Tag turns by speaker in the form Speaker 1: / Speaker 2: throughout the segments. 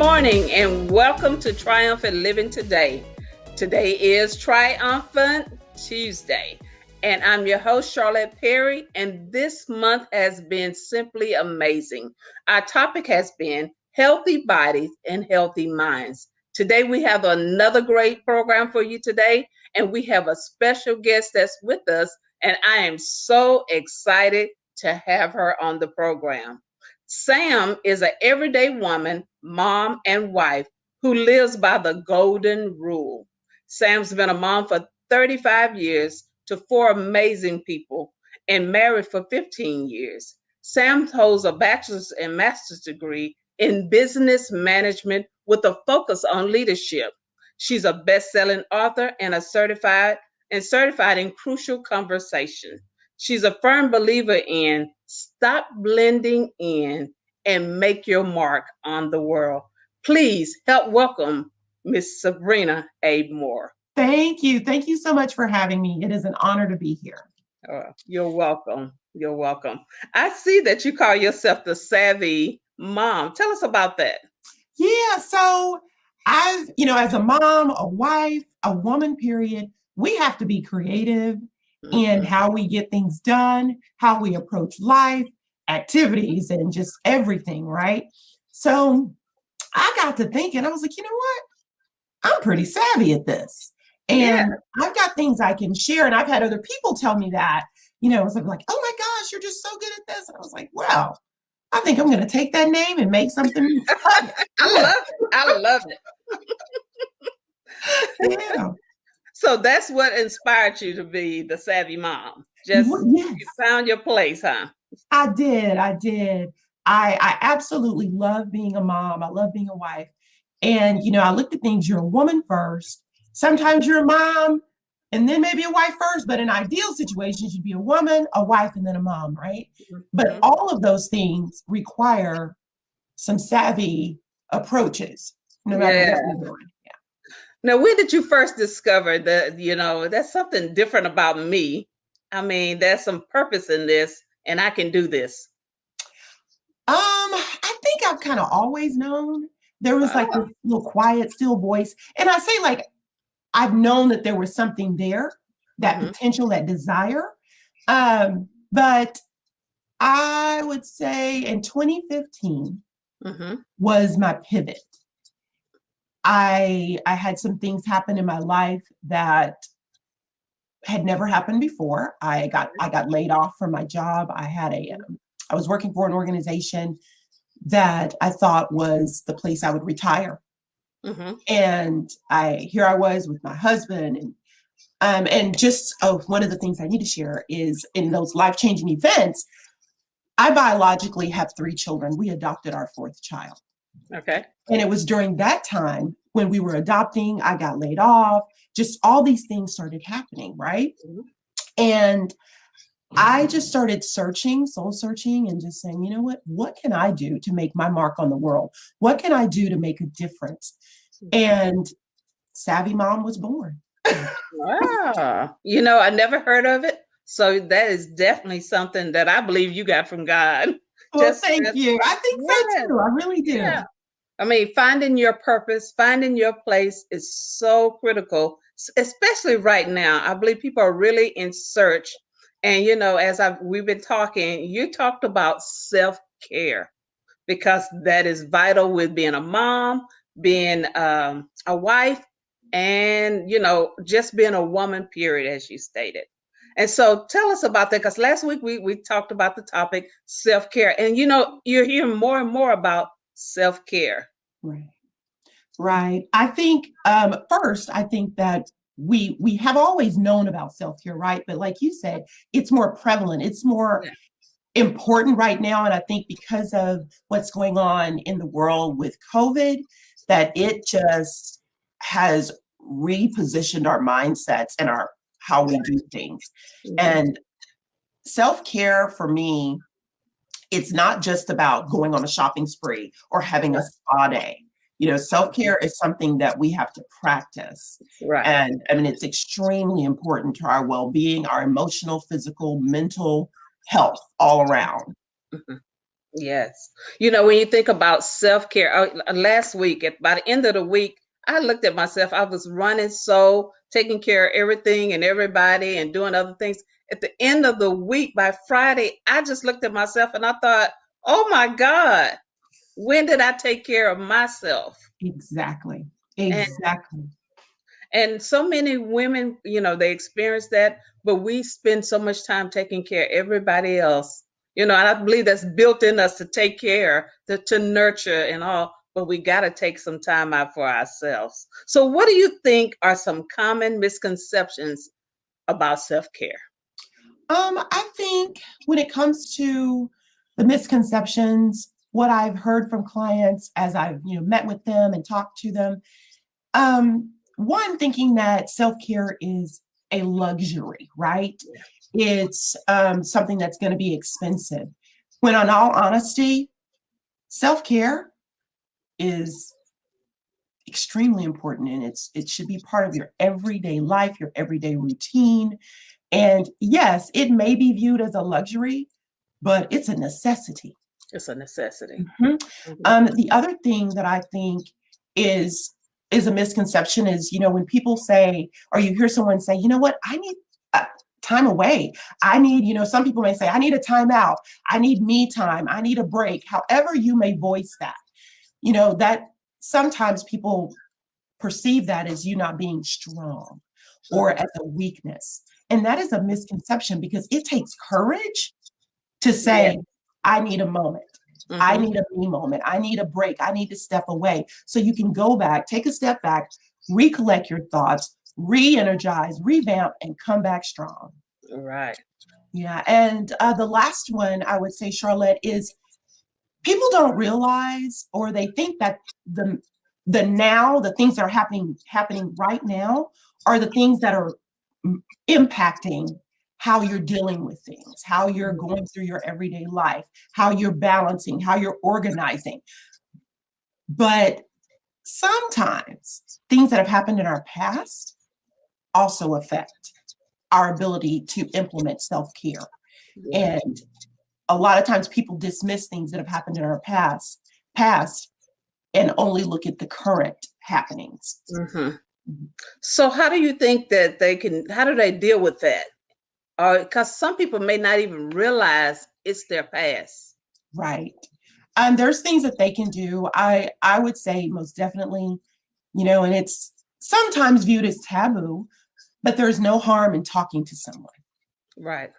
Speaker 1: morning and welcome to Triumphant Living Today. Today is Triumphant Tuesday, and I'm your host, Charlette Perry, and this month has been simply amazing. Our topic has been healthy bodies and healthy minds. Today we have another great program for you today, and we have a special guest that's with us, and I am so excited to have her on the program. Sam is an everyday woman, mom, and wife who lives by the golden rule. Sam's been a mom for 35 years to four amazing people and married for 15 years. Sam holds a bachelor's and master's degree in business management with a focus on leadership. She's a best-selling author and certified in crucial conversation. She's a firm believer in stop blending in and make your mark on the world. Please help welcome Miss Sabrina A. Moore.
Speaker 2: Thank you. Thank you so much for having me. It is an honor to be here.
Speaker 1: You're welcome. You're welcome. I see that you call yourself the savvy mom. Tell us about that.
Speaker 2: Yeah. So as a mom, a wife, a woman, period, we have to be creative in how we get things done, how we approach life, activities, and just everything, right? So I got to thinking, I was like, you know what? I'm pretty savvy at this. And I've got things I can share. And I've had other people tell me that, it's like, oh my gosh, you're just so good at this. And I was like, well, I think I'm going to take that name and make something.
Speaker 1: I love it.
Speaker 2: Yeah.
Speaker 1: So that's what inspired you to be the savvy mom. You found your place, huh?
Speaker 2: I did. I absolutely love being a mom. I love being a wife. And, I looked at things, you're a woman first. Sometimes you're a mom and then maybe a wife first, but in ideal situations, you'd be a woman, a wife, and then a mom, right? Mm-hmm. But all of those things require some savvy approaches, no matter what you're doing. Yeah.
Speaker 1: Now, when did you first discover that, that's something different about me? I mean, there's some purpose in this and I can do this.
Speaker 2: I think I've kind of always known. There was like this little quiet, still voice. And I say like, I've known that there was something there, that potential, that desire. But I would say in 2015 was my pivot. I had some things happen in my life that had never happened before. I got laid off from my job. I was working for an organization that I thought was the place I would retire. And here I was with my husband, and just one of the things I need to share is in those life-changing events, I biologically have 3 children. We adopted our 4th child.
Speaker 1: Okay.
Speaker 2: And it was during that time when we were adopting, I got laid off, just all these things started happening, right? And I just started soul searching and just saying, you know what can I do to make my mark on the world? What can I do to make a difference? And Savvy Mom was born.
Speaker 1: Wow. I never heard of it. So that is definitely something that I believe you got from God.
Speaker 2: Well, thank you. I think so too. I really do.
Speaker 1: Yeah. I mean, finding your purpose, finding your place is so critical, especially right now. I believe people are really in search. And, as we've been talking, you talked about self-care because that is vital with being a mom, being a wife, and, just being a woman, period, as you stated. And so tell us about that, because last week we talked about the topic self-care. And, you're hearing more and more about self-care.
Speaker 2: Right. I think first, I think that we have always known about self-care, right? But like you said, it's more prevalent. It's more important right now. And I think because of what's going on in the world with COVID, that it just has repositioned our mindsets and how we do things. And self-care for me, it's not just about going on a shopping spree or having a spa day. Self-care is something that we have to practice.
Speaker 1: Right.
Speaker 2: And I mean, it's extremely important to our well-being, our emotional, physical, mental health all around.
Speaker 1: Yes. When you think about self-care, last week, by the end of the week, I looked at myself. I was running so, taking care of everything and everybody and doing other things. At the end of the week, by Friday, I just looked at myself and I thought, oh my God, when did I take care of myself?
Speaker 2: Exactly.
Speaker 1: And
Speaker 2: Exactly.
Speaker 1: and so many women, they experience that, but we spend so much time taking care of everybody else. And I believe that's built in us to take care, to nurture and all, but we got to take some time out for ourselves. So, what do you think are some common misconceptions about self care?
Speaker 2: I think when it comes to the misconceptions, what I've heard from clients as I've met with them and talked to them, one thinking that self-care is a luxury, right? It's something that's going to be expensive. When, in all honesty, self-care is extremely important, and it should be part of your everyday life, your everyday routine. And yes, it may be viewed as a luxury, but it's a necessity.
Speaker 1: It's a necessity.
Speaker 2: Mhm.
Speaker 1: Mhm.
Speaker 2: The other thing that I think is is a misconception is, when people say, or you hear someone say, you know what, I need time away. I need, some people may say, I need a timeout. I need me time. I need a break. However you may voice that, that sometimes people perceive that as you not being strong or
Speaker 1: Mhm.
Speaker 2: as a weakness. And that is a misconception because it takes courage to
Speaker 1: Yeah.
Speaker 2: say, I need a moment. I
Speaker 1: Mhm.
Speaker 2: need a me moment. I need a break. I need to step away. So you can go back, take a step back, recollect your thoughts, re energize, revamp, and come back strong.
Speaker 1: Right.
Speaker 2: Yeah. And the last one I would say, Charlotte, is people don't realize, or they think that the things that are happening right now are the things that are impacting how you're dealing with things, how you're
Speaker 1: Mhm.
Speaker 2: going through your everyday life, how you're balancing, how you're organizing. But sometimes things that have happened in our past also affect our ability to implement self-care.
Speaker 1: Yeah.
Speaker 2: And a lot of times people dismiss things that have happened in our past and only look at the current happenings.
Speaker 1: Mhm. So, how do you think that how do they deal with that? Or because some people may not even realize it's their past.
Speaker 2: Right. There's things that they can do. I would say most definitely, and it's sometimes viewed as taboo, but there's no harm in talking to someone,
Speaker 1: Right.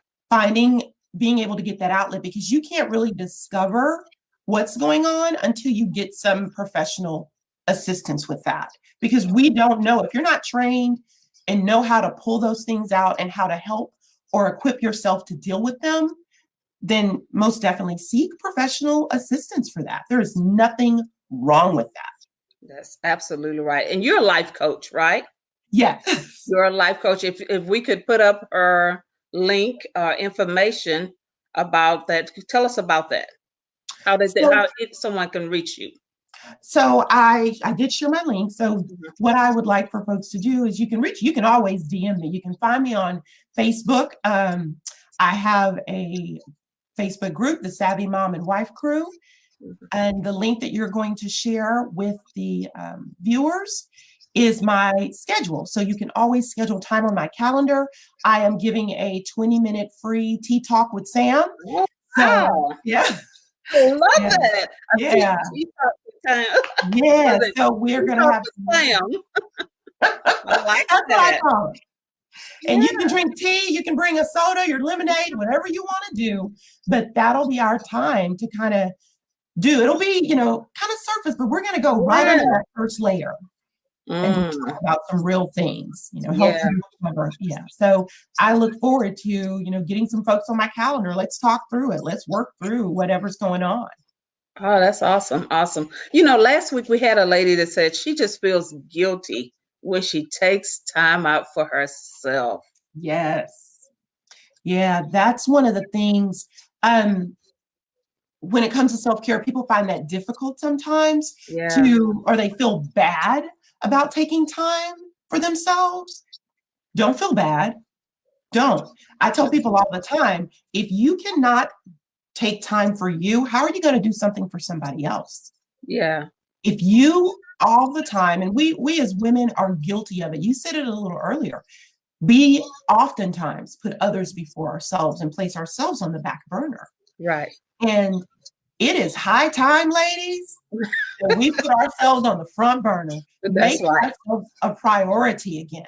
Speaker 2: being able to get that outlet, because you can't really discover what's going on until you get some professional assistance with that. Because we don't know, if you're not trained and know how to pull those things out and how to help or equip yourself to deal with them, then most definitely seek professional assistance for that. There is nothing wrong with that.
Speaker 1: That's absolutely right. And you're a life coach, right?
Speaker 2: Yes.
Speaker 1: You're a life coach. If we could put up her link information about that, tell us about that.
Speaker 2: So
Speaker 1: How if someone can reach you?
Speaker 2: So I did share my link. So
Speaker 1: Mhm.
Speaker 2: what I would like for folks to do is you can always DM me. You can find me on Facebook. I have a Facebook group, the Savvy Mom and Wife Crew,
Speaker 1: Mhm.
Speaker 2: and the link that you're going to share with the viewers is my schedule. So you can always schedule time on my calendar. I am giving a 20-minute free tea talk with Sam.
Speaker 1: Oh,
Speaker 2: So
Speaker 1: wow.
Speaker 2: yeah,
Speaker 1: I love
Speaker 2: yeah,
Speaker 1: that. A
Speaker 2: yeah,
Speaker 1: tea talk with Sam.
Speaker 2: yeah.
Speaker 1: Was it
Speaker 2: So we're
Speaker 1: tea
Speaker 2: gonna
Speaker 1: talk
Speaker 2: have
Speaker 1: with
Speaker 2: some.
Speaker 1: Sam? I like
Speaker 2: That's what I
Speaker 1: that.
Speaker 2: call it. And you
Speaker 1: Yeah.
Speaker 2: can drink tea, you can bring a soda, your lemonade, whatever you want to do. But that'll be our time to kind of do. It'll be, kind of surface, but we're going to go right under
Speaker 1: Yeah.
Speaker 2: that first layer and just
Speaker 1: Mm,
Speaker 2: talk about some real things, help
Speaker 1: yeah.
Speaker 2: you recover. Yeah. So I look forward to, getting some folks on my calendar. Let's talk through it. Let's work through whatever's going on.
Speaker 1: Oh, that's awesome. Awesome. Last week we had a lady that said she just feels guilty when she takes time out for herself.
Speaker 2: Yes. Yeah. That's one of the things. Um, when it comes to self-care, people find that difficult sometimes
Speaker 1: Yeah.
Speaker 2: or they feel bad about taking time for themselves. Don't feel bad. Don't. I tell people all the time, if you cannot take time for you, how are you going to do something for somebody else?
Speaker 1: Yeah.
Speaker 2: If you all the time, and we as women are guilty of it. You said it a little earlier. We oftentimes put others before ourselves and place ourselves on the back burner.
Speaker 1: Right.
Speaker 2: And it is high time, ladies, that we put ourselves on the front burner,
Speaker 1: That's
Speaker 2: make
Speaker 1: right.
Speaker 2: ourselves a priority again.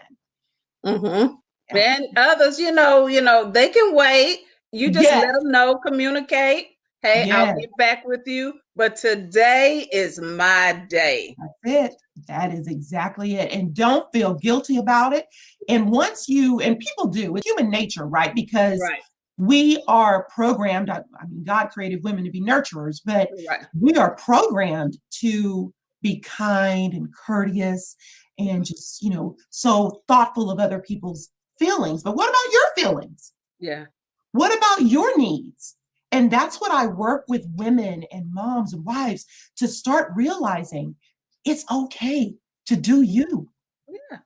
Speaker 1: Mm-hmm.
Speaker 2: Yeah.
Speaker 1: And others, they can wait. You just
Speaker 2: Yes.
Speaker 1: let them know, communicate. Hey, I'll
Speaker 2: Yes.
Speaker 1: get back with you. But today is my day.
Speaker 2: That's it. That is exactly it. And don't feel guilty about it. And once you, and people do, it's human nature, right? Because
Speaker 1: Right.
Speaker 2: we are programmed, I mean, God created women to be nurturers, but
Speaker 1: Right.
Speaker 2: we are programmed to be kind and courteous and just, so thoughtful of other people's feelings. But what about your feelings?
Speaker 1: Yeah.
Speaker 2: What about your needs? And that's what I work with women and moms and wives to start realizing it's okay to do you.
Speaker 1: Yeah.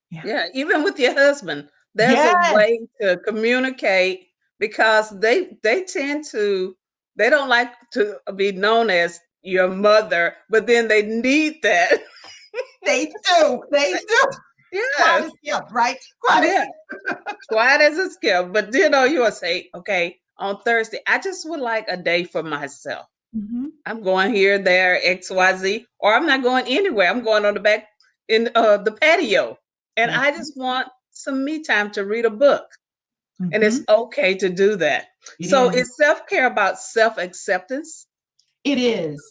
Speaker 2: Yeah.
Speaker 1: Yeah. Even with your husband, there's a
Speaker 2: Yes.
Speaker 1: way to communicate because they don't like to be known as your mother, but then they need that.
Speaker 2: They do. They do. Quiet
Speaker 1: Yes.
Speaker 2: as kept, right? Quiet
Speaker 1: Yeah.
Speaker 2: as
Speaker 1: Quiet as a skill. But you will say, okay, on Thursday, I just would like a day for myself.
Speaker 2: Mhm.
Speaker 1: I'm going here, there, XYZ, or I'm not going anywhere. I'm going on the back in the patio. And
Speaker 2: That's
Speaker 1: I just want some me time to read a book. And it's
Speaker 2: Mhm.
Speaker 1: okay to do that.
Speaker 2: It
Speaker 1: So
Speaker 2: is.
Speaker 1: is self-care about self-acceptance?
Speaker 2: It is.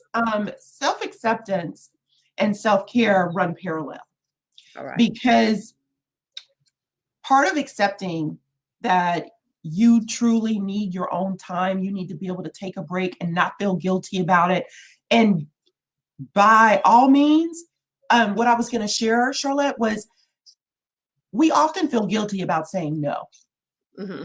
Speaker 2: Self-acceptance and self-care run parallel
Speaker 1: All right.
Speaker 2: because part of accepting that you truly need your own time, you need to be able to take a break and not feel guilty about it. And by all means, what I was going to share, Charlette, was we often feel guilty about saying no.
Speaker 1: Mm-hmm.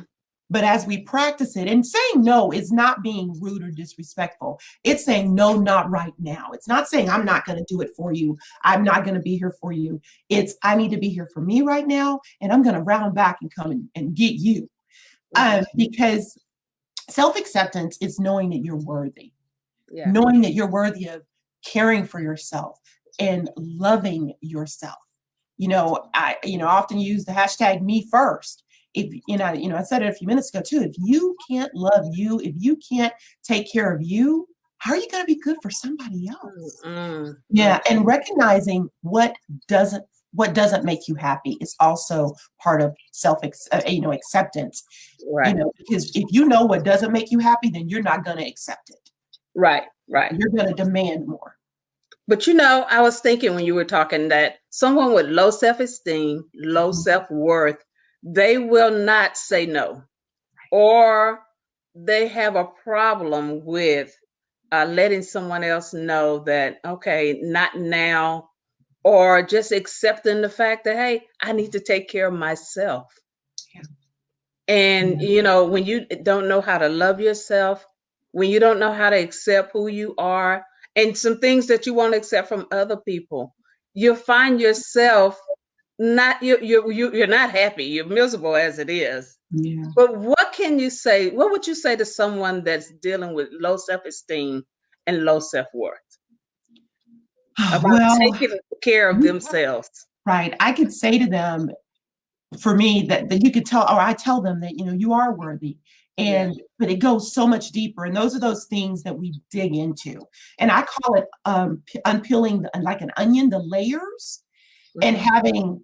Speaker 2: But as we practice it, and saying no is not being rude or disrespectful. It's saying no, not right now. It's not saying I'm not going to do it for you. I'm not going to be here for you. It's I need to be here for me right now, and I'm going to round back and come and get you. Because self-acceptance is knowing that you're worthy,
Speaker 1: Yeah.
Speaker 2: knowing that you're worthy of caring for yourself and loving yourself. I often use the hashtag me first. If I said it a few minutes ago too. If you can't love you, if you can't take care of you, how are you going to be good for somebody else?
Speaker 1: Mm-hmm.
Speaker 2: Yeah, and recognizing what doesn't make you happy is also part of acceptance.
Speaker 1: Right.
Speaker 2: Because if you know what doesn't make you happy, then you're not going to accept it.
Speaker 1: Right. Right.
Speaker 2: You're going to demand more.
Speaker 1: But I was thinking when you were talking that someone with low self-esteem, low self-worth, they will not say no, or they have a problem with letting someone else know that, okay, not now, or just accepting the fact that, hey, I need to take care of myself.
Speaker 2: Yeah.
Speaker 1: And, when you don't know how to love yourself, when you don't know how to accept who you are, and some things that you want to accept from other people, you'll find yourself you're not happy. You're miserable as it is.
Speaker 2: Yeah.
Speaker 1: But what would you say to someone that's dealing with low self-esteem and low self-worth about
Speaker 2: Well,
Speaker 1: taking care of themselves?
Speaker 2: right. I could say to them, for me, that you could tell, or I tell them that, you are worthy. But it goes so much deeper. And those are those things that we dig into. And I call it unpeeling, like an onion, the layers, and having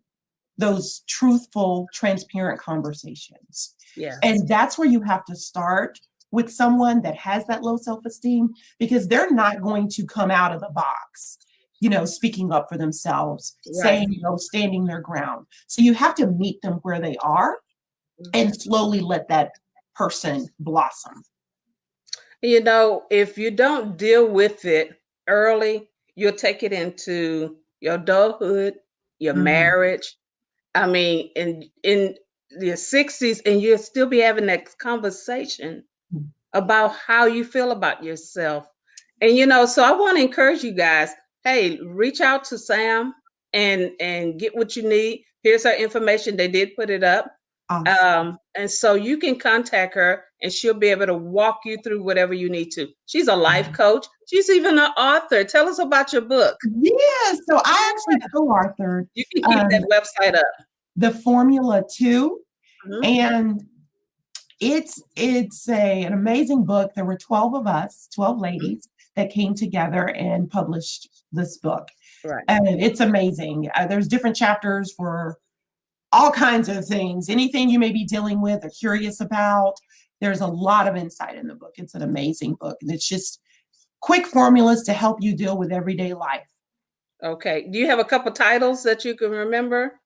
Speaker 2: those truthful, transparent conversations.
Speaker 1: Yes.
Speaker 2: And that's where you have to start with someone that has that low self-esteem, because they're not going to come out of the box, speaking up for themselves, saying no, standing their ground. So you have to meet them where they are and slowly let that person blossom.
Speaker 1: If you don't deal with it early, you'll take it into your adulthood, your marriage. I mean, in your 60s, and you'll still be having that conversation about how you feel about yourself. And so I want to encourage you guys, hey, reach out to Sam and get what you need. Here's her information. They did put it up.
Speaker 2: Awesome.
Speaker 1: And so you can contact her and she'll be able to walk you through whatever you need to. She's a life coach. She's even an author. Tell us about your book.
Speaker 2: Yeah, so I actually co-authored
Speaker 1: You can keep that website up.
Speaker 2: The Formula 2,
Speaker 1: Mhm.
Speaker 2: and it's an amazing book. There were 12 of us, 12 ladies that came together and published this book.
Speaker 1: Right.
Speaker 2: And it's amazing. There's different chapters for all kinds of things, anything you may be dealing with or curious about. There's a lot of insight in the book. It's an amazing book. And it's just quick formulas to help you deal with everyday life.
Speaker 1: Okay. Do you have a couple titles that you can remember?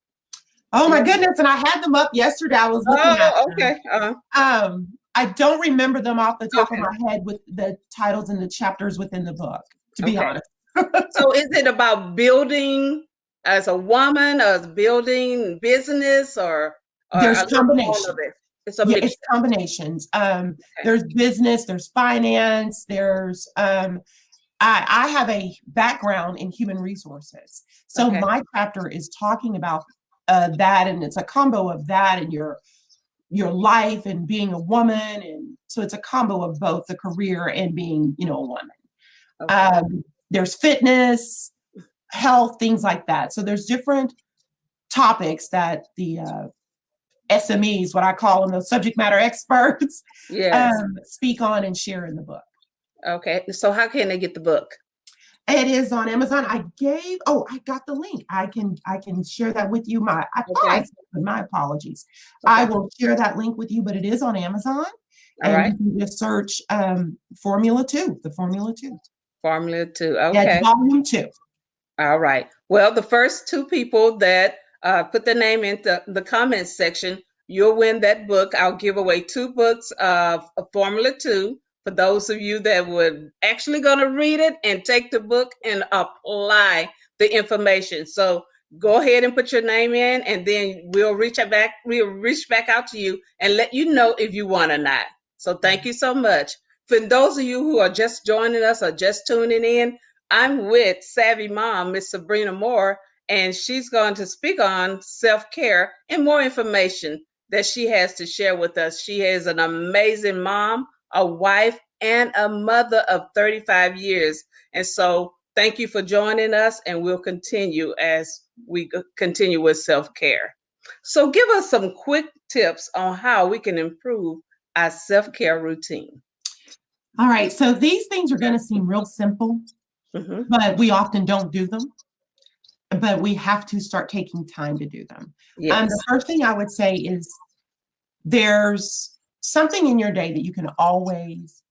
Speaker 2: Oh my goodness. And I had them up yesterday. I was looking at them.
Speaker 1: Okay.
Speaker 2: I don't remember them off the top of my head with the titles and the chapters within the book, to be honest.
Speaker 1: So is it about building as a woman, or building business, or
Speaker 2: there's combinations?
Speaker 1: It's a mixture.
Speaker 2: It's combinations. There's business, there's finance, there's I have a background in human resources. So my chapter is talking about that, and it's a combo of that and your life and being a woman. And so it's a combo of both the career and being, a woman. There's fitness, health, things like that. So there's different topics that the SMEs, what I call them, the subject matter experts, speak on and share in the book.
Speaker 1: Okay. So how can they get the book?
Speaker 2: It is on Amazon. I got the link. I can share that with you. My apologies. Okay. I will share that link with you, but it is on Amazon. You can just search Formula 2, the Formula 2.
Speaker 1: Formula 2. Okay.
Speaker 2: That's volume 2.
Speaker 1: All right. Well, the first 2 people that put their name in the comments section, you'll win that book. I'll give away 2 books of Formula 2 for those of you that would actually going to read it and take the book and apply the information. So go ahead and put your name in, and then we'll reach back out to you and let you know if you won or not. So thank you so much. For those of you who are just joining us or just tuning in, I'm with Savvy Mom, Miss Sabrina Moore, and she's going to speak on self-care and more information that she has to share with us. She is an amazing mom, a wife, and a mother of 35 years. And so thank you for joining us, and we'll continue as we continue with self-care. So give us some quick tips on how we can improve our self-care routine.
Speaker 2: All right. So these things are going to seem real simple, but we often don't do them. But we have to start taking time to do them. Yes. The first thing I would say is there's something in your day that you can always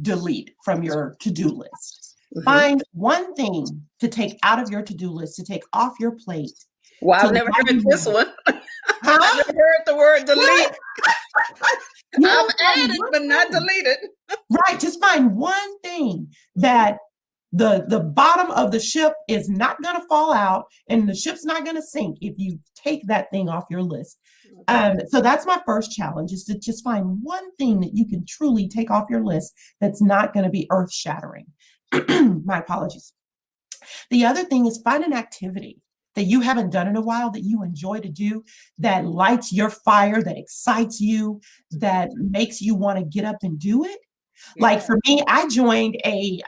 Speaker 2: delete from your to-do list. Find one thing to take out of your to-do list, to take off your plate.
Speaker 1: Well, I've never heard this one. I've never heard the word delete. I've added, but not deleted.
Speaker 2: Right. Just find one thing that the bottom of the ship is not going to fall out and the ship's not going to sink if you take that thing off your list. So that's my first challenge, is to just find one thing that you can truly take off your list that's not going to be earth shattering. My apologies. The other thing is find an activity that you haven't done in a while that you enjoy to do, that lights your fire, that excites you, that makes you want to get up and do it. Yeah. Like for me, I joined a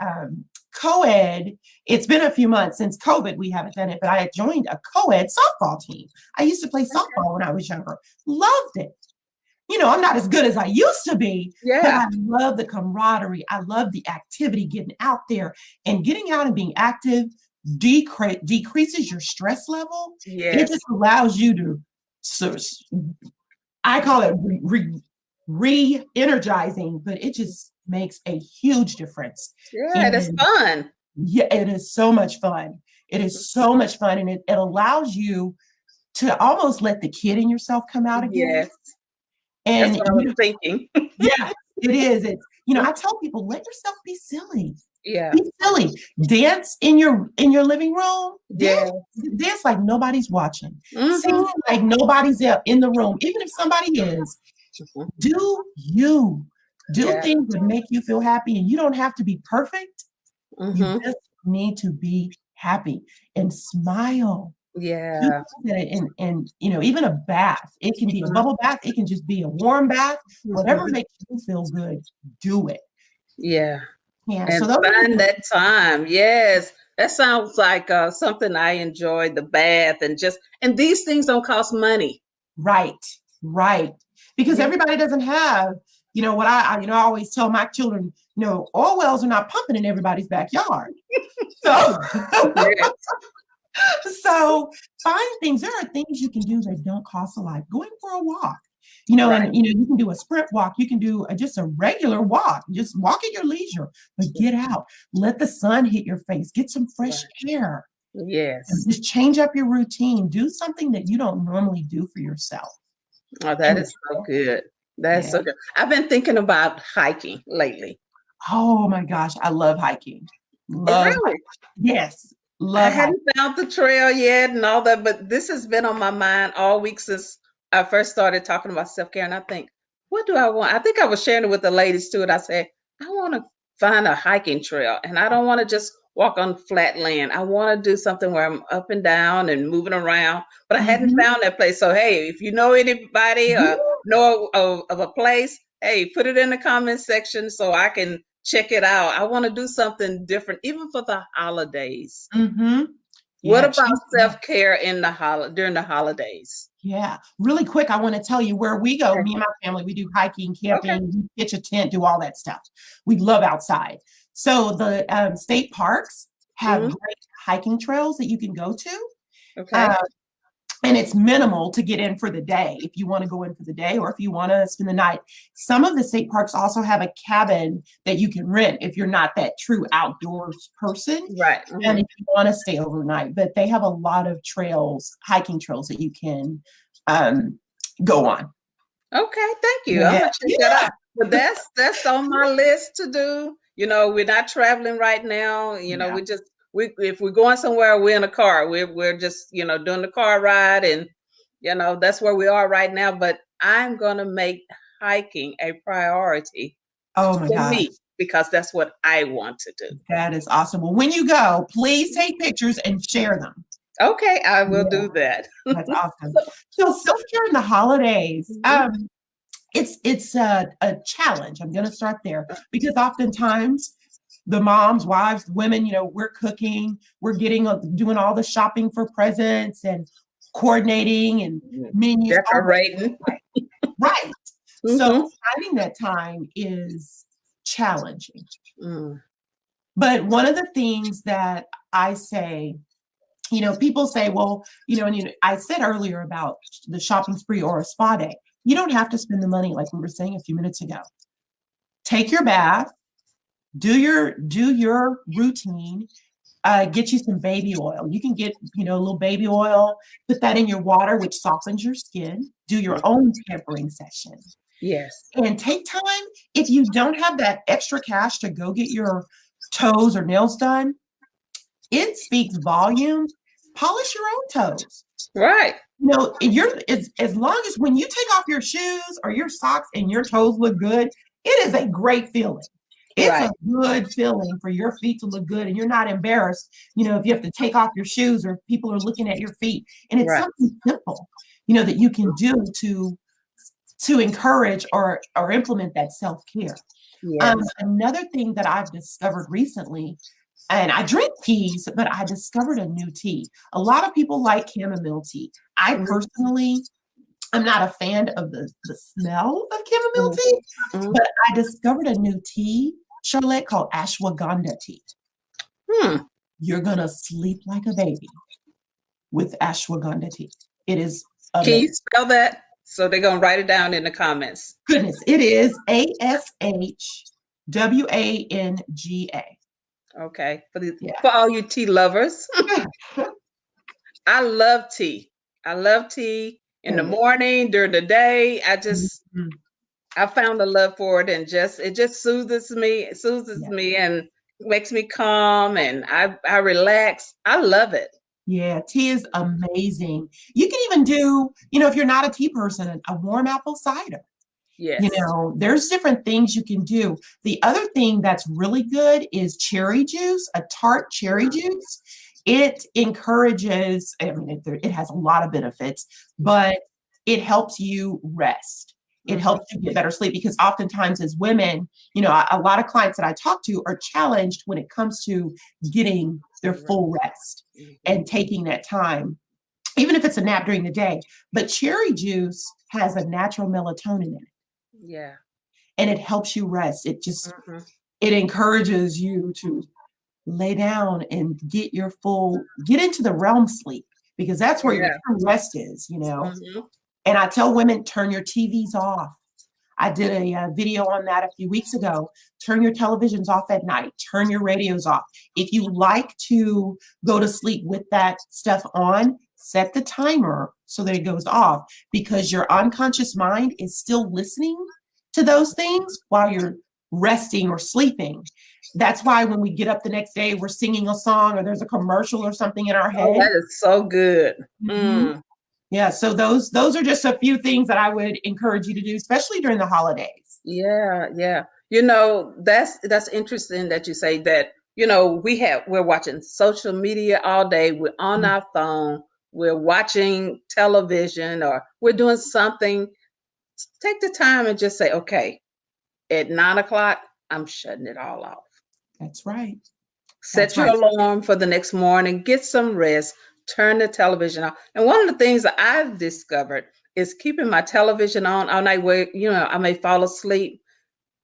Speaker 2: co-ed. It's been a few months since COVID, we haven't done it, but I had joined a co-ed softball team. I used to play softball when I was younger. Loved it. I'm not as good as I used to be, but I love the camaraderie. I love the activity, getting out there and getting out and being active decreases your stress level. Yes. It just allows you to, I call it re-energizing, but it just makes a huge difference.
Speaker 1: Yeah, it's fun.
Speaker 2: Yeah, it is so much fun. It is so much fun. And it allows you to almost let the kid in yourself come out again.
Speaker 1: Yes.
Speaker 2: And
Speaker 1: that's what I was thinking.
Speaker 2: Yeah, it is. It's, I tell people, let yourself be silly.
Speaker 1: Yeah.
Speaker 2: Be silly. Dance in your living room. Dance like nobody's watching. Sing like nobody's in the room. Even if somebody is. Do you. Do things that make you feel happy, and you don't have to be perfect. You just need to be happy and smile. Do
Speaker 1: Yeah.
Speaker 2: that. And even a bath. It can be a bubble bath. It can just be a warm bath. Whatever
Speaker 1: Mhm.
Speaker 2: makes you feel good, do it.
Speaker 1: Yeah.
Speaker 2: Yeah. So
Speaker 1: And
Speaker 2: those are
Speaker 1: find
Speaker 2: just
Speaker 1: that time. Yes. That sounds like something I enjoy, the bath and these things don't cost money.
Speaker 2: right, right. Because
Speaker 1: Yeah.
Speaker 2: everybody doesn't have, what I always tell my children, oil wells are not pumping in everybody's backyard. So
Speaker 1: Yes.
Speaker 2: So find things. There are things you can do that don't cost a lot. Going for a walk,
Speaker 1: Right.
Speaker 2: and you can do a sprint walk. You can do just a regular walk. Just walk at your leisure, but get out. Let the sun hit your face. Get some fresh
Speaker 1: Right.
Speaker 2: air. And
Speaker 1: Yes.
Speaker 2: just change up your routine. Do something that you don't normally do for yourself.
Speaker 1: Oh, that
Speaker 2: And
Speaker 1: is so good. That's
Speaker 2: yeah.
Speaker 1: so good. I've been thinking about hiking lately.
Speaker 2: Oh my gosh, I love hiking.
Speaker 1: Oh,
Speaker 2: Love
Speaker 1: really?
Speaker 2: Yes,
Speaker 1: I
Speaker 2: love hiking.
Speaker 1: hadn't found the trail yet and all that, but this has been on my mind all week since I first started talking about self-care. And I think, what do I want? I think I was sharing it with the ladies too. And I said, I want to find a hiking trail and I don't want to just walk on flat land. I want to do something where I'm up and down and moving around, but I hadn't
Speaker 2: Mhm.
Speaker 1: found that place. So, hey, if you know anybody or know of a place, hey, put it in the comment section so I can check it out. I want to do something different, even for the holidays.
Speaker 2: Mhm.
Speaker 1: What
Speaker 2: Yeah,
Speaker 1: about
Speaker 2: change it up.
Speaker 1: self-care in the during the holidays?
Speaker 2: Yeah. Really quick, I want to tell you where we go.
Speaker 1: Okay.
Speaker 2: Me and my family, we do hiking,
Speaker 1: Okay.
Speaker 2: camping, we pitch a tent, do all that stuff. We love outside. So the state parks have
Speaker 1: Mhm.
Speaker 2: great hiking trails that you can go to.
Speaker 1: Okay.
Speaker 2: Uh, and it's minimal to get in for the day if you want to go in for the day or if you want to spend the night. Some of the state parks also have a cabin that you can rent if you're not that true outdoors person
Speaker 1: Right.
Speaker 2: and
Speaker 1: Mhm.
Speaker 2: if you want to stay overnight. But they have a lot of trails, hiking trails that you can um, go on.
Speaker 1: Okay, thank you. I'm
Speaker 2: Yeah,
Speaker 1: gonna check that
Speaker 2: yeah,
Speaker 1: out. But that's on my list to do. We're not traveling right now.
Speaker 2: yeah.
Speaker 1: We if we're going somewhere, we're in a car. We're just, doing the car ride and that's where we are right now. But I'm gonna make hiking a priority
Speaker 2: Oh my
Speaker 1: for
Speaker 2: gosh,
Speaker 1: me because that's what I want to do.
Speaker 2: that is awesome. Well, when you go, please take pictures and share them.
Speaker 1: Okay, I will
Speaker 2: Yeah,
Speaker 1: do that.
Speaker 2: that's awesome. So self-care in the holidays.
Speaker 1: Mhm.
Speaker 2: It's a challenge. I'm going to start there because oftentimes the moms, wives, women, we're cooking, we're doing all the shopping for presents and coordinating and menus, all that.
Speaker 1: Decorating.
Speaker 2: Right. So
Speaker 1: Mhm.
Speaker 2: finding that time is challenging.
Speaker 1: Mm.
Speaker 2: But one of the things that I say, people say, well, I said earlier about the shopping spree or a spa day. You don't have to spend the money like we were saying a few minutes ago. Take your bath, do your routine, get you some baby oil. You can get, a little baby oil, put that in your water, which softens your skin. Do your own pampering session.
Speaker 1: Yes.
Speaker 2: And take time. If you don't have that extra cash to go get your toes or nails done, it speaks volumes. Polish your own toes.
Speaker 1: Right.
Speaker 2: You're as long as when you take off your shoes or your socks and your toes look good, it is a great feeling. It's
Speaker 1: Right.
Speaker 2: a good feeling for your feet to look good and you're not embarrassed, if you have to take off your shoes or if people are looking at your feet. And it's
Speaker 1: Right.
Speaker 2: something simple, that you can do to encourage or implement that self-care.
Speaker 1: Yes.
Speaker 2: Another thing that I've discovered recently, and I drink teas, but I discovered a new tea. A lot of people like chamomile tea. I
Speaker 1: Mhm.
Speaker 2: personally am not a fan of the smell of chamomile
Speaker 1: Mhm.
Speaker 2: tea,
Speaker 1: Mhm.
Speaker 2: but I discovered a new tea, Charlette, called ashwagandha tea.
Speaker 1: Hmm.
Speaker 2: You're gonna sleep like a baby with ashwagandha tea. It is
Speaker 1: Can you
Speaker 2: amazing.
Speaker 1: spell that? So they're gonna write it down in the comments.
Speaker 2: Goodness, it is ASHWANGA.
Speaker 1: Okay.
Speaker 2: Yeah.
Speaker 1: For all you tea lovers. I love tea. I love tea in the
Speaker 2: Good.
Speaker 1: morning, during the day.
Speaker 2: Mhm.
Speaker 1: I found a love for it and it just soothes
Speaker 2: Yeah.
Speaker 1: me and makes me calm and I relax. I love it.
Speaker 2: Yeah, tea is amazing. You can even do, if you're not a tea person, a warm apple cider.
Speaker 1: Yes.
Speaker 2: There's different things you can do. The other thing that's really good is cherry juice, a tart cherry juice. It encourages, I mean, it has a lot of benefits, but it helps you rest. It helps you get better sleep because oftentimes as women, you know, a lot of clients that I talk to are challenged when it comes to getting their full rest and taking that time, even if it's a nap during the day. But cherry juice has a natural melatonin in it.
Speaker 1: Yeah.
Speaker 2: And it helps you rest. It just, it encourages you to lay down and get into the realm sleep, because that's where your true rest is, you know. And I tell women, turn your TVs off. I did a video on that a few weeks ago. Turn your televisions off at night. Turn your radios off. If you like to go to sleep with that stuff on, set the timer so that it goes off, because your unconscious mind is still listening to those things while you're resting or sleeping. That's why when we get up the next day, we're singing a song or there's a commercial or something in our head.
Speaker 1: Oh, that is so good.
Speaker 2: Yeah, so those are just a few things that I would encourage you to do, especially during the holidays.
Speaker 1: Yeah, yeah. You know, that's interesting that you say that. You know, we're watching social media all day. We're on our phone. We're watching television, or we're doing something. Take the time and just say, okay, at 9 o'clock, I'm shutting it all off.
Speaker 2: That's right.
Speaker 1: Set your alarm for the next morning, get some rest, turn the television off. And one of the things that I've discovered is keeping my television on all night where, you know, I may fall asleep.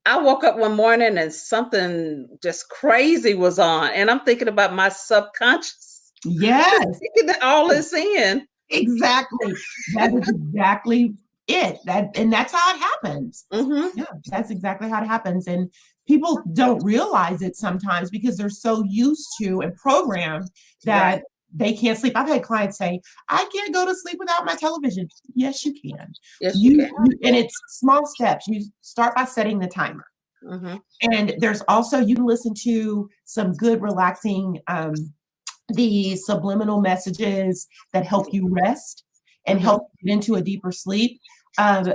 Speaker 1: I woke up one morning and something just crazy was on. And I'm thinking about my subconscious.
Speaker 2: Yes.
Speaker 1: Taking all this in.
Speaker 2: Exactly. That is exactly it. And that's how it happens. Yeah, that's exactly how it happens. And people don't realize it sometimes because they're so used to and programmed that they can't sleep. I've had clients say, I can't go to sleep without my television. Yes, you can.
Speaker 1: Yes, you can.
Speaker 2: And it's small steps. You start by setting the timer. And there's also, you can listen to some good, relaxing, the subliminal messages that help you rest and help get into a deeper sleep.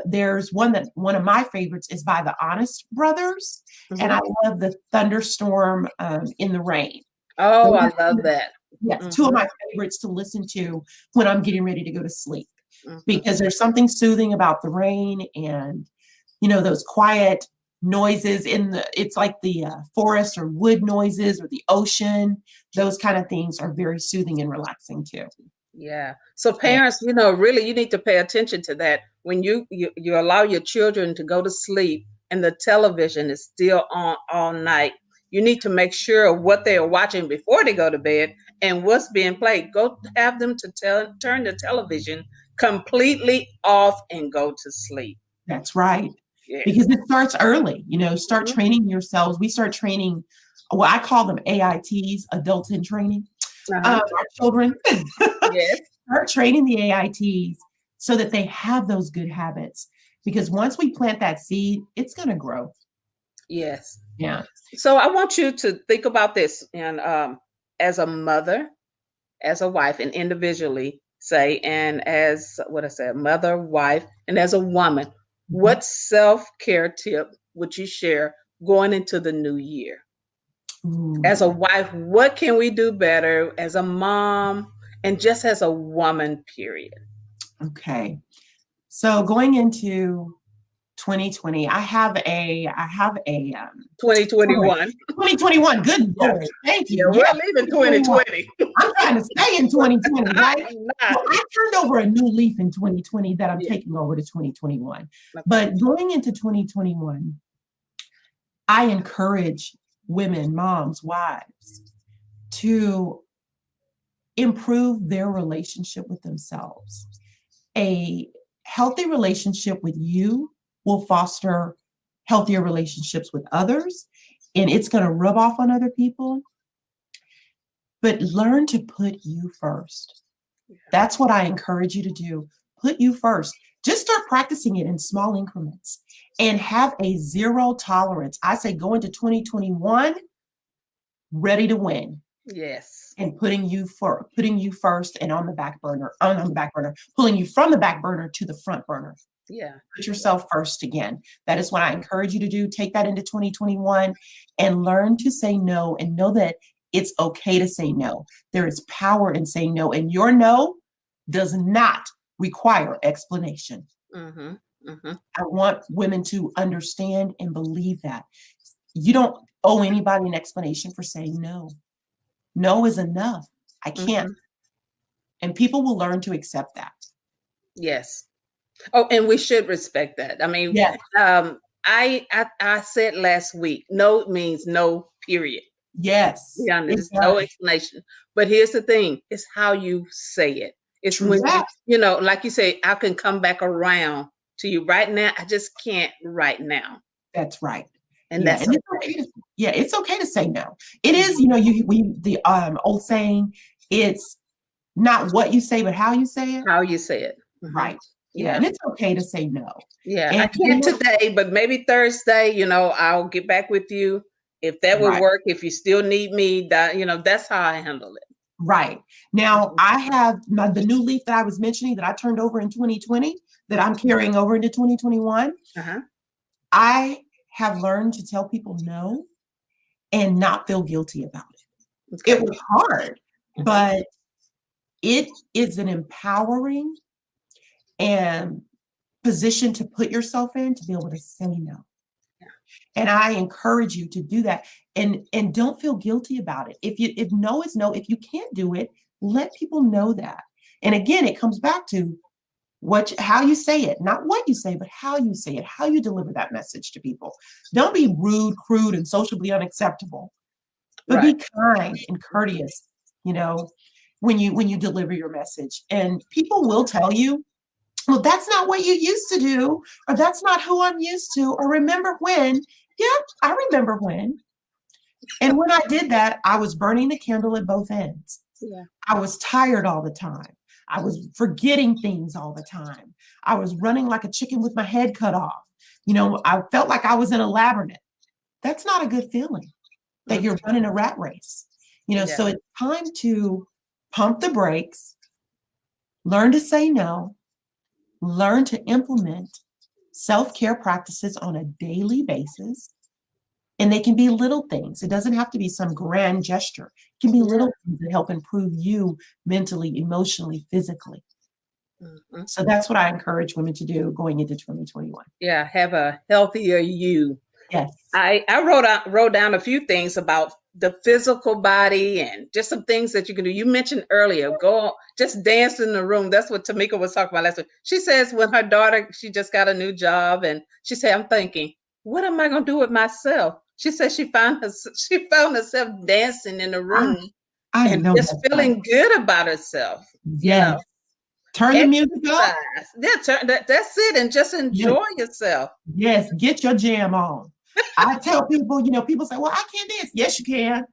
Speaker 2: There's one of my favorites is by the Honest Brothers, and I love the Thunderstorm in the Rain.
Speaker 1: Oh, I love that.
Speaker 2: Yes, two of my favorites to listen to when I'm getting ready to go to sleep, because there's something soothing about the rain and, you know, those quiet noises it's like the forest or wood noises or the ocean. Those kind of things are very soothing and relaxing too.
Speaker 1: Yeah. So parents, you know, really you need to pay attention to that. When you allow your children to go to sleep and the television is still on all night, you need to make sure what they are watching before they go to bed and what's being played. Go have them to turn the television completely off and go to sleep.
Speaker 2: That's right. Yeah. Because it starts early, you know, start training yourselves. We start training, well, I call them AITs, adults in training. Our children start training the AITs so that they have those good habits. Because once we plant that seed, it's going to grow.
Speaker 1: Yes.
Speaker 2: Yeah.
Speaker 1: So I want you to think about this, and as a mother, as a wife, and individually say, and as what I said, mother, wife, and as a woman, what self-care tip would you share going into the new year? As a wife, what can we do better as a mom and just as a woman, period? Okay.
Speaker 2: So going into 2020, I have a
Speaker 1: 2021.
Speaker 2: 2021. Good Lord. Thank you.
Speaker 1: Yeah, we're leaving 2020.
Speaker 2: I'm trying to stay in 2020, right? Well, I turned over a new leaf in 2020 that I'm taking over to 2021. Okay. But going into 2021, I encourage women, moms, wives to improve their relationship with themselves. A healthy relationship with you will foster healthier relationships with others, and it's going to rub off on other people. But learn to put you first. That's what I encourage you to do. Put you first. Just start practicing it in small increments and have a zero tolerance. I say go into 2021 ready to win.
Speaker 1: Yes.
Speaker 2: And putting you first and on the back burner, pulling you from the back burner to the front burner.
Speaker 1: Yeah.
Speaker 2: Put yourself first again. That is what I encourage you to do. Take that into 2021 and learn to say no, and know that it's okay to say no. There is power in saying no, and your no does not require explanation.
Speaker 1: Mm-hmm. Mm-hmm.
Speaker 2: I want women to understand and believe that. You don't owe anybody an explanation for saying no. No is enough. I can't.
Speaker 1: Mm-hmm.
Speaker 2: And people will learn to accept that.
Speaker 1: Yes. Oh, and we should respect that. I mean,
Speaker 2: Yes.
Speaker 1: I said last week, no means no, period.
Speaker 2: Yes.
Speaker 1: Yeah,
Speaker 2: It
Speaker 1: there's no
Speaker 2: does.
Speaker 1: explanation. But here's the thing, it's how you say it. It's
Speaker 2: True
Speaker 1: when
Speaker 2: that.
Speaker 1: like you say, I can come back around to you right now. I just can't right now.
Speaker 2: That's right.
Speaker 1: And
Speaker 2: Yeah.
Speaker 1: that's
Speaker 2: And it's
Speaker 1: okay.
Speaker 2: okay to, yeah, it's okay to say no. It is, you know, the old saying, it's not what you say, but how you say it.
Speaker 1: How you say it. Mm-hmm.
Speaker 2: Right. Yeah.
Speaker 1: Yeah.
Speaker 2: And it's okay to say no.
Speaker 1: Yeah.
Speaker 2: And
Speaker 1: I can't today, but maybe Thursday, I'll get back with you if that would
Speaker 2: right.
Speaker 1: work. If you still need me, that's how I handle it.
Speaker 2: Right. Now,
Speaker 1: Mhm.
Speaker 2: I have the new leaf that I was mentioning that I turned over in 2020 that I'm carrying over into 2021.
Speaker 1: Uh-huh.
Speaker 2: I have learned to tell people no and not feel guilty about it.
Speaker 1: Okay.
Speaker 2: It was hard,
Speaker 1: Mhm.
Speaker 2: but it is an empowering and position to put yourself in to be able to say no.
Speaker 1: Yeah.
Speaker 2: And I encourage you to do that and don't feel guilty about it. If no is no, if you can't do it, let people know that. And again, it comes back to how you say it, not what you say, but how you say it, how you deliver that message to people. Don't be rude, crude, and socially unacceptable, but
Speaker 1: Right.
Speaker 2: be kind and courteous, when you deliver your message. And people will tell you, well, that's not what you used to do, or that's not who I'm used to, or remember when. Yeah, I remember when. And when I did that, I was burning the candle at both ends.
Speaker 1: Yeah.
Speaker 2: I was tired all the time. I was forgetting things all the time. I was running like a chicken with my head cut off. I felt like I was in a labyrinth. That's not a good feeling that you're running a rat race.
Speaker 1: Yeah.
Speaker 2: So it's time to pump the brakes, learn to say no, learn to implement self-care practices on a daily basis. And they can be little things. It doesn't have to be some grand gesture. It can be little things that help improve you mentally, emotionally, physically.
Speaker 1: Mm-hmm.
Speaker 2: So that's what I encourage women to do going into 2021.
Speaker 1: Yeah, have a healthier you.
Speaker 2: Yes.
Speaker 1: I wrote down a few things about the physical body and just some things that you can do. You mentioned earlier, just dance in the room. That's what Tamika was talking about last week. She says when her daughter, she just got a new job, and she said, I'm thinking, what am I going to do with myself? She said she found herself dancing in the room
Speaker 2: I
Speaker 1: and
Speaker 2: know
Speaker 1: just
Speaker 2: that's
Speaker 1: feeling
Speaker 2: right.
Speaker 1: good about herself.
Speaker 2: Yes. Turn the music up.
Speaker 1: Yeah, that's it, and just enjoy yourself.
Speaker 2: Yes, get your jam on. I tell people, people say, well, I can't dance. Yes, you can.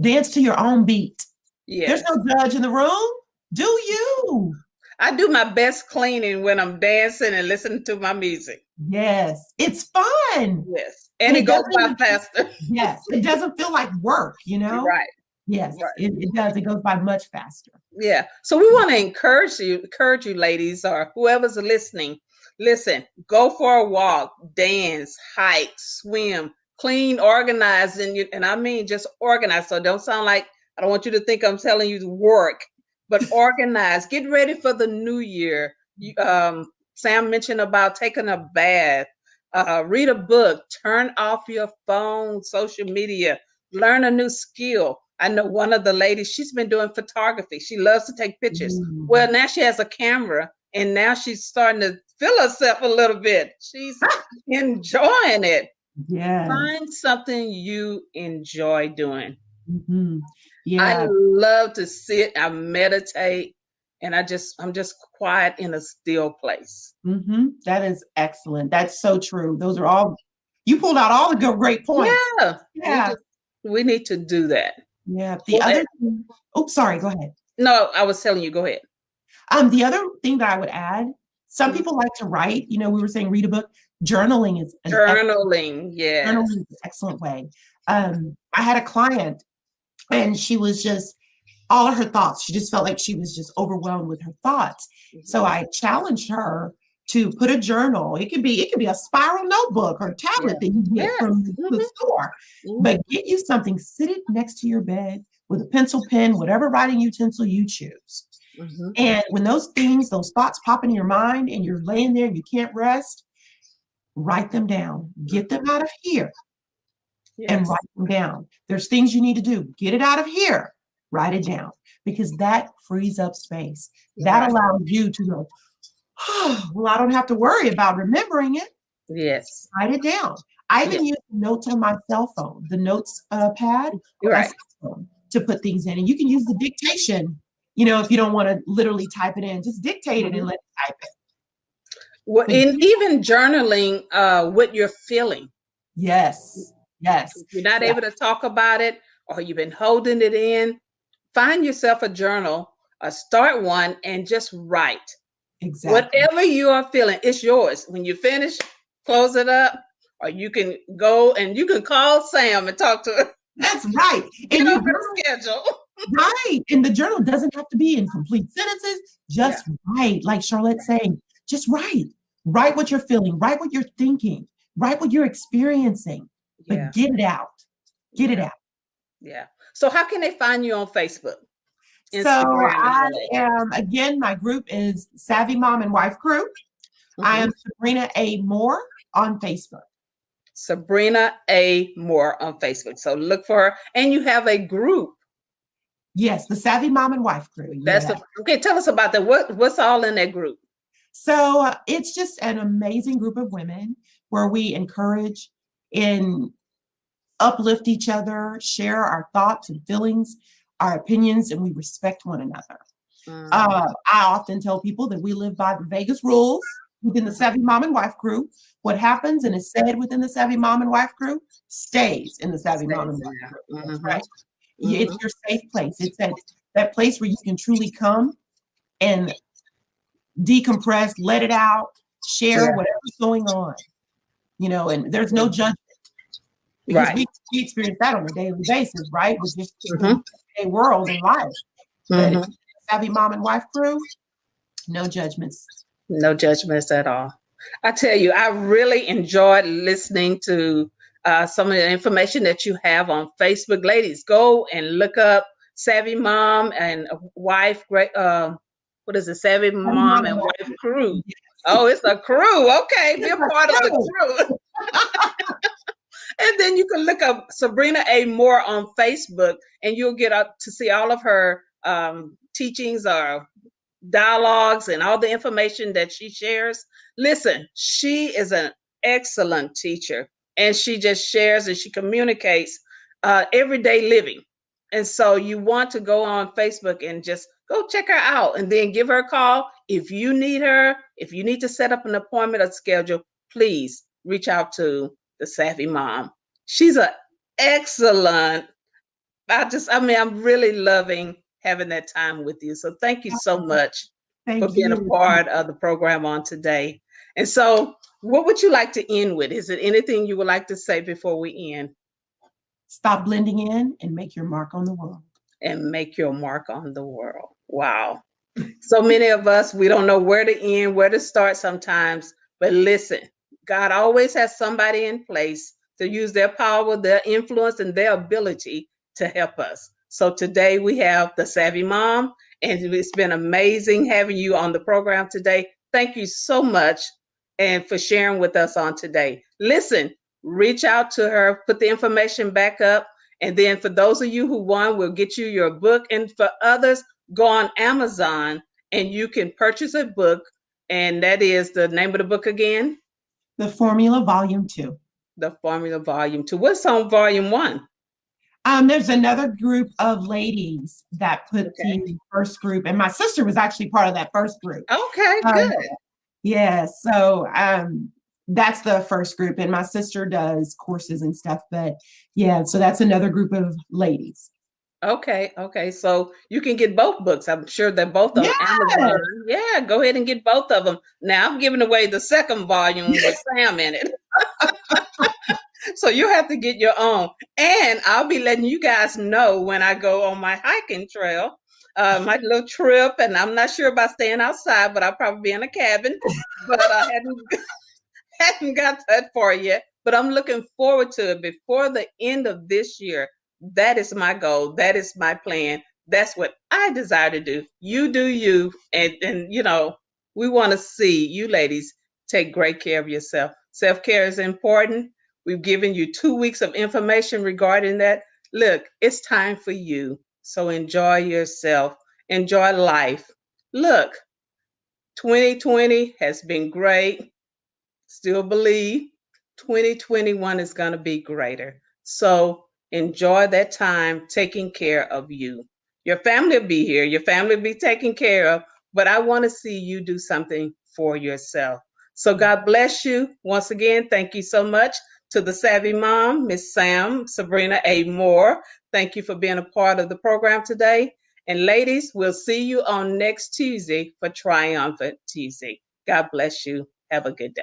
Speaker 2: Dance to your own beat.
Speaker 1: Yes.
Speaker 2: There's no judge in the room. Do you?
Speaker 1: I do my best cleaning when I'm dancing and listening to my music.
Speaker 2: Yes, it's fun.
Speaker 1: Yes, and it goes by faster.
Speaker 2: Yes, it doesn't feel like work,
Speaker 1: Right.
Speaker 2: Yes,
Speaker 1: Right.
Speaker 2: It does. It goes by much faster.
Speaker 1: Yeah. So we want to encourage you ladies, or whoever's listening. Listen, go for a walk, dance, hike, swim, clean, organize, and I mean just organize. So don't sound like, I don't want you to think I'm telling you to work, but organize. Get ready for the new year. Sam mentioned about taking a bath, read a book, turn off your phone, social media, learn a new skill. I know one of the ladies, she's been doing photography. She loves to take pictures. Well, now she has a camera, and now she's starting to feel herself a little bit. She's enjoying it.
Speaker 2: Yes.
Speaker 1: Find something you enjoy doing.
Speaker 2: Mm-hmm.
Speaker 1: I
Speaker 2: Yeah.
Speaker 1: love to sit, I meditate, and I'm just quiet in a still place.
Speaker 2: Mm-hmm. That is excellent. That's so true. Those are all, you pulled out all the good, great points.
Speaker 1: Yeah.
Speaker 2: Yeah.
Speaker 1: We need to do that.
Speaker 2: Yeah. The other thing, sorry, go ahead.
Speaker 1: No, I was telling you, go ahead.
Speaker 2: The other thing that I would add, some people like to write, we were saying read a book. Journaling is
Speaker 1: journaling, yes.
Speaker 2: Journaling is an excellent way. I had a client and she was just all of her thoughts. She just felt like she was just overwhelmed with her thoughts. Mm-hmm. So I challenged her to put a journal. It could be a spiral notebook or tablet that you get from the store. Mm-hmm. But get you something, sit it next to your bed, with a pencil, pen, whatever writing utensil you choose. And when those thoughts pop into your mind and you're laying there and you can't rest, write them down. Get them out of here and write them down. There's things you need to do. Get it out of here. Write it down, because that frees up space. That allows you to go, oh, well, I don't have to worry about remembering it.
Speaker 1: Yes.
Speaker 2: Write it down. I even use notes on my cell phone, the notes pad on my cell phone, to put things in. And you can use the dictation, if you don't want to literally type it in, just dictate it and let it type it.
Speaker 1: Well, and even journaling what you're feeling.
Speaker 2: Yes. Yes.
Speaker 1: If you're not able to talk about it, or you've been holding it in, find yourself a journal, start one, and just write.
Speaker 2: Exactly.
Speaker 1: Whatever you are feeling, it's yours. When you finish, close it up, or you can go and you can call Sam and talk to her.
Speaker 2: That's right.
Speaker 1: And you schedule.
Speaker 2: Right. And the journal doesn't have to be in complete sentences. Just write, like Charlette saying, just write. Write what you're feeling. Write what you're thinking. Write what you're experiencing. But get it out. Get it out.
Speaker 1: Yeah. So how can they find you on Facebook?
Speaker 2: Instagram, again, my group is Savvy Mom and Wife Crew. I am Sabrina A. Moore on Facebook.
Speaker 1: Sabrina A. Moore on Facebook. So look for her. And you have a group.
Speaker 2: Yes, the Savvy Mom and Wife Crew.
Speaker 1: Okay, tell us about that. What's all in that group?
Speaker 2: So it's just an amazing group of women where we encourage and uplift each other, share our thoughts and feelings, our opinions, and we respect one another. I often tell people that we live by the Vegas rules within the Savvy Mom and Wife Crew. What happens and is said within the Savvy Mom and Wife Crew stays in the Savvy Mom and Wife Crew. That's right. It's your safe place. It's that place where you can truly come and decompress, let it out, share whatever's going on, and there's no judgment. Because we experience that on a daily basis, right? With just a world and life. But Savvy Mom and Wife Crew, no judgments.
Speaker 1: No judgments at all. I tell you, I really enjoyed listening to some of the information that you have on Facebook. Ladies, go and look up Savvy Mom and Wife. What is it? Savvy Mom and Wife Crew. Oh, it's a crew. Okay, be a part of the crew. And then you can look up Sabrina A. Moore on Facebook, and you'll get up to see all of her teachings or dialogues and all the information that she shares. Listen, she is an excellent teacher, and she just shares and she communicates everyday living. And so you want to go on Facebook and just go check her out, and then give her a call. If you need her, if you need to set up an appointment or schedule, please reach out to the Savvy Mom. She's an excellent. I'm really loving having that time with you. So thank you so much for being a part of the program on today. And so what would you like to end with? Is there anything you would like to say before we end?
Speaker 2: Stop blending in and make your mark on the world.
Speaker 1: And make your mark on the world. Wow. So many of us, we don't know where to end, where to start sometimes. But listen, God always has somebody in place to use their power, their influence, and their ability to help us. So today we have the Savvy Mom, and it's been amazing having you on the program today. Thank you so much and for sharing with us on today. Listen, reach out to her, put the information back up. And then for those of you who won, we'll get you your book. And for others, go on Amazon and you can purchase a book. And that is the name of the book again?
Speaker 2: The Formula Volume 2.
Speaker 1: The Formula Volume 2. What's on Volume 1?
Speaker 2: There's another group of ladies that put the first group, and my sister was actually part of that first group.
Speaker 1: Okay, good.
Speaker 2: Yeah, so that's the first group, and my sister does courses and stuff, but yeah, so that's another group of ladies.
Speaker 1: Okay. So you can get both books. I'm sure they're both on Amazon. Yeah, go ahead and get both of them. Now I'm giving away the second volume with Sam in it. So you have to get your own. And I'll be letting you guys know when I go on my hiking trail, my little trip. And I'm not sure about staying outside, but I'll probably be in a cabin. But I hadn't got that far yet. But I'm looking forward to it before the end of this year. That is my goal. That is my plan. That's what I desire to do. You do you. And we want to see you ladies take great care of yourself. Self-care is important. We've given you 2 weeks of information regarding that. Look, it's time for you. So enjoy yourself. Enjoy life. Look, 2020 has been great. Still believe 2021 is going to be greater. So enjoy that time taking care of you. Your family will be here, your family will be taken care of, but I want to see you do something for yourself. So God bless you. Once again, thank you so much to the Savvy Mom, Miss Sam, Sabrina A. Moore. Thank you for being a part of the program today. And ladies, we'll see you on next Tuesday for Triumphant Tuesday. God bless you. Have a good day.